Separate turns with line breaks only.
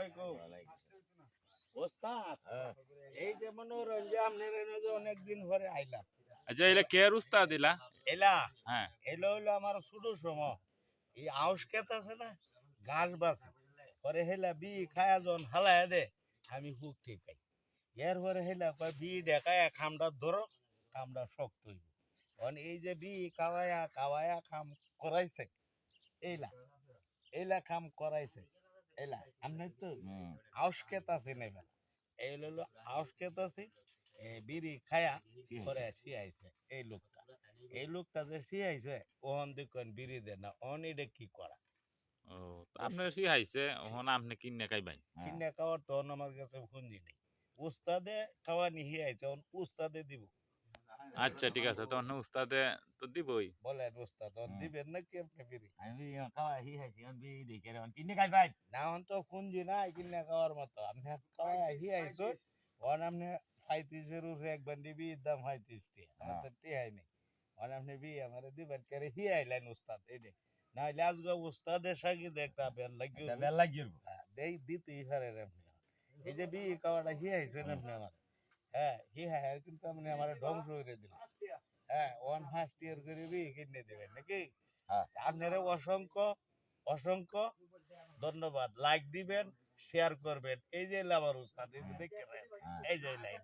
আলাইকুম ওস্তাদ এই যে মনোরঞ্জন অনেকদিন পরে আইলাম
আচ্ছা এলা কে উস্তাদ দিলা
এলা
হ্যাঁ
এলো হইলো আমার শুরু সময় এই আউশ ক্ষেত আছে না ঘাস বাসি পরে হেলা বি খায়া যখন হালায় দে আমি হুক ঠিক পাই এর পরে হেলা কয় বি ঢেকায়া খামটা ধরো খামটা শক্ত হইব কারণ এই যে বি কাওয়ায়া কাওয়ায়া খাম করাইছে এইলা এইলা খাম করাইছে এইলা আমনে তো আউশ ক্ষেত আছে না বেলা এই হলো আউশ ক্ষেত আছে বিড়ি খায়া পরে শিয়াইছে এই লোকটা যে শিয়াইছে ওহন দেখুন বিড়ি দে না ওহন এটা কি করা
ও আপনার সি হাইছে ওহন আপনি কিনে খাইবেন
কিনে খাওয়ার তখন আমার কাছে পুঁজি নেই উস্তাদে খাওয়া নিয়ে আইছে উস্তাদে দিব
আচ্ছা ঠিক আছে তখন উস্তাদে তো দিবই
বলেন উস্তাদ দিবেন নাকি আপনি বিড়ি
আমি খাওয়া হি হাইছি আমি বিড়ি দেখে রে কিনে খাই ভাই
না হন তো পুঁজি নাই কিনে খাওয়ার মতো আপনি খাওয়া হি আইছো ওন আপনি 35 উপরে এক বান্ডি বি দাম 35 টি আমার তো টিহাই নেই ওন আপনি বি আমারে দিবেন করে হি আইলেন উস্তাদ এই দে না হলে আজকে উস্তাদের সাথে দেখতা বেল লাগিও
বেল লাগির
দেই দিতেই পারে রে আপনি এই যে বি খাওয়াটা হি আইছেন আপনি আমার হ্যাঁ হি হ্যাঁ কিন্তু আপনি আমার ধ্বংস করে দিলেন হ্যাঁ ওয়ান ফার্স্ট ইয়ার করে বি কিনে দিবেন নাকি আপনারা অসংখ্য অসংখ্য ধন্যবাদ লাইক দিবেন শেয়ার করবেন এই যে আমার উস্তাদ এই যে দেখতে এই যে লাইন